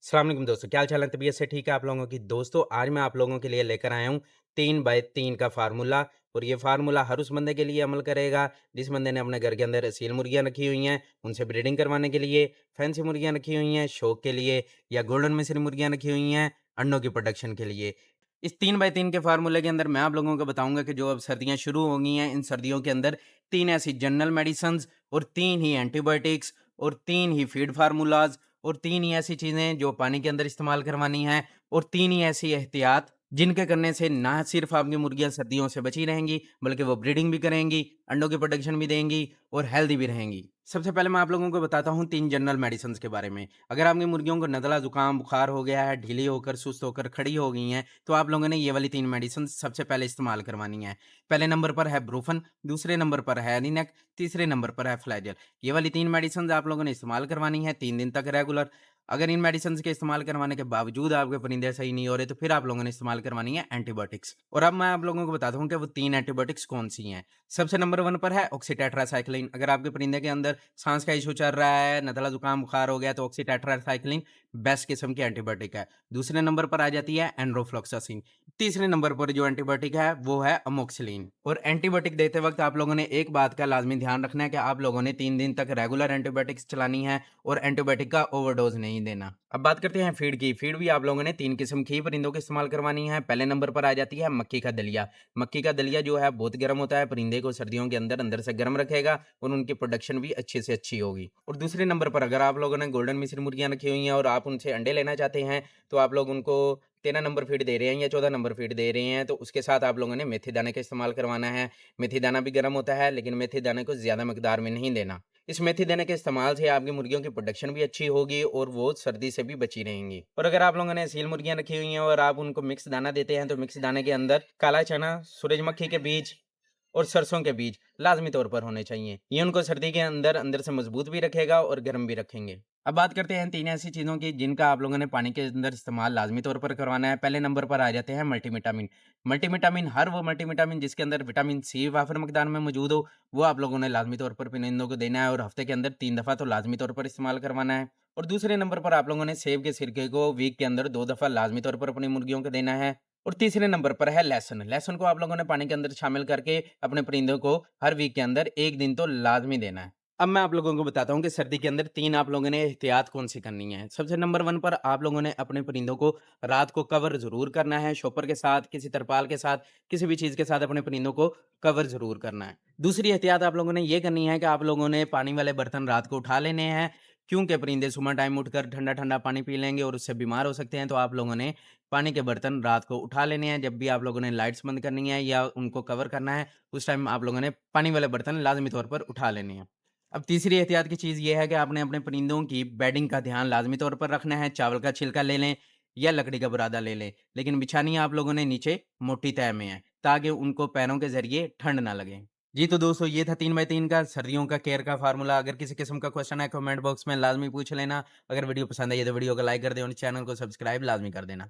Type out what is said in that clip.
अस्सलाम वालेकुम दोस्तों, क्या हाल चाल है? तबीयत से ठीक है आप लोगों की? दोस्तों, आज मैं आप लोगों के लिए लेकर आया हूँ 3 बाय 3 का फ़ार्मूला और ये फ़ार्मूला हर उस बंदे के लिए अमल करेगा, जिस बंदे ने अपने घर के अंदर असील मुर्गियाँ रखी हुई हैं, उनसे ब्रीडिंग करवाने के लिए, फैंसी मुर्गियाँ रखी हुई हैं, शौक के लिए या गोल्डन मिस्र मुर्गियाँ रखी हुई हैं, अंडों की प्रोडक्शन के लिए। इस 3 बाय 3 के फ़ार्मूले के अंदर मैं आप लोगों को बताऊँगा कि जो अब सर्दियाँ शुरू हो गई हैं, इन सर्दियों के अंदर 3 ऐसी जनरल मेडिसिन्स और 3 ही एंटीबायोटिक्स और 3 ही फ़ीड फ़ार्मूलाज़ और 3 ही ऐसी चीज़ें जो पानी के अंदर इस्तेमाल करवानी हैं और 3 ही ऐसी एहतियात जिनके करने से ना सिर्फ़ आपकी मुर्गियाँ सर्दियों से बची रहेंगी, बल्कि वो ब्रीडिंग भी करेंगी, अंडों की प्रोडक्शन भी देंगी और हेल्दी भी रहेंगी। सबसे पहले मैं आप लोगों को बताता हूँ 3 जनरल मेडिसिन्स के बारे में। अगर आपकी मुर्गियों को नज़ला, ज़ुकाम, बुखार हो गया है, ढीली होकर, सुस्त होकर खड़ी हो गई हैं, तो आप लोगों ने ये वाली 3 मेडिसिन सबसे पहले इस्तेमाल करवानी है। पहले नंबर पर है ब्रूफन, दूसरे नंबर पर है एनीनेक, तीसरे नंबर पर है फ्लैजेल। ये वाली 3 मेडिसिन्स आप लोगों ने इस्तेमाल करवानी है 3 दिन तक रेगुलर। अगर इन मेडिसिन्स के इस्तेमाल करवाने के बावजूद आपके परिंदे सही नहीं हो रहे, तो फिर आप लोगों ने इस्तेमाल करवानी है एंटीबायोटिक्स। और अब मैं आप लोगों को बताता हूँ कि वो 3 एंटीबायोटिक्स कौन-सी हैं। सबसे नंबर 1 पर है ऑक्सीटेट्रासाइक्लिन। अगर आपके परिंदे के अंदर साँस का इश्यू चल रहा है, नज़ला, ज़ुकाम, बुखार हो गया, तो ऑक्सीटेट्रासाइक्लिन बेस्ट किस्म की एंटीबायोटिक है। दूसरे नंबर पर आ जाती है एन्ड्रोफ्लॉक्सासिन। तीसरे नंबर पर जो एंटीबायोटिक है, वो है अमोक्सिलिन। और एंटीबायोटिक देते वक़्त आप लोगों ने एक बात का लाज़मी ध्यान रखना है कि आप लोगों ने 3 दिन तक रेगुलर एंटीबायोटिक्स चलानी है और एंटीबायोटिक का ओवरडोज़ नहीं देना। अब बात करते हैं फ़ीड की। फ़ीड भी आप लोगों ने 3 किस्म की परिंदों को इस्तेमाल करवानी है। पहले नंबर पर आ जाती है मक्की का दलिया। मक्की का दलिया जो है बहुत गर्म होता है, परिंदे को सर्दियों के अंदर अंदर से गर्म रखेगा और उनकी प्रोडक्शन भी अच्छी से अच्छी होगी। और दूसरे नंबर पर अगर आप लोगों ने गोल्डन मिस्र मुर्गियाँ रखी हुई हैं और आप उनसे अंडे लेना चाहते हैं, तो आप लोग उनको 13 नंबर फ़ीड दे रहे हैं या 14 नंबर फ़ीड दे रहे हैं, तो उसके साथ आप लोगों ने मेथी दाने का इस्तेमाल करवाना है। मेथी दाना भी गर्म होता है, लेकिन मेथी दाने को ज़्यादा मकदार में नहीं देना। इस मेथी दाने के इस्तेमाल से आपकी मुर्गियों की प्रोडक्शन भी अच्छी होगी और वो सर्दी से भी बची रहेंगी। और अगर आप लोगों ने सील मुर्गियाँ रखी हुई हैं और आप उनको मिक्स दाना देते हैं, तो मिक्स दाने के अंदर काला चना, सूरजमुखी के बीज और सरसों के बीज लाज़मी तौर पर होने चाहिए। ये उनको सर्दी के अंदर अंदर से मज़बूत भी रखेगा और गर्म भी रखेंगे। अब बात करते हैं 3 ऐसी चीज़ों की जिनका आप लोगों ने पानी के अंदर इस्तेमाल लाज़मी तौर पर करवाना है। पहले नंबर पर आ जाते हैं मल्टीविटामिन। मल्टीविटामिन हर वो मल्टीविटामिन जिसके अंदर विटामिन सी वाफ़िर मकदार में मौजूद हो, वो आप लोगों ने लाज़मी तौर पर परिंदों को देना है और हफ़्ते के अंदर 3 दफ़ा तो लाज़मी तौर पर इस्तेमाल करवाना है। और दूसरे नंबर पर आप लोगों ने सेब के सिरके को वीक के अंदर 2 दफ़ा लाज़मी तौर पर अपनी मुर्गियों को देना है। और तीसरे नंबर पर है लहसुन। लहसुन को आप लोगों ने पानी के अंदर शामिल करके अपने परिंदों को हर वीक के अंदर 1 दिन तो लाज़मी देना है। अब मैं आप लोगों को बताता हूँ कि सर्दी के अंदर 3 आप लोगों ने एहतियात कौन-सी करनी है। सबसे नंबर 1 पर आप लोगों ने अपने परिंदों को रात को कवर ज़रूर करना है, शॉपर के साथ, किसी तरपाल के साथ, किसी भी चीज़ के साथ अपने परिंदों को कवर ज़रूर करना है। दूसरी एहतियात आप लोगों ने ये करनी है कि आप लोगों ने पानी वाले बर्तन रात को उठा लेने हैं, क्योंकि परिंदे सुबह टाइम उठकर ठंडा-ठंडा पानी पी लेंगे और उससे बीमार हो सकते हैं, तो आप लोगों ने पानी के बर्तन रात को उठा लेने हैं। जब भी आप लोगों ने लाइट्स बंद करनी है या उनको कवर करना है, उस टाइम आप लोगों ने पानी वाले बर्तन लाज़मी तौर पर उठा लेने हैं। अब तीसरी एहतियात की चीज़ ये है कि आपने अपने परिंदों की बेडिंग का ध्यान लाज़मी तौर पर रखना है। चावल का छिलका ले लें या लकड़ी का बुरादा ले लें, लेकिन बिछानी आप लोगों ने नीचे मोटी तह में है, ताकि उनको पैरों के ज़रिए ठंड ना लगे। जी, तो दोस्तों ये था 3 बाय 3 का सर्दियों का केयर का फ़ॉर्मूला। अगर किसी किस्म का क्वेश्चन है कमेंट बॉक्स में लाज़मी पूछ लेना। अगर वीडियो पसंद आई है तो वीडियो को लाइक कर दें और चैनल को सब्सक्राइब लाज़मी कर देना।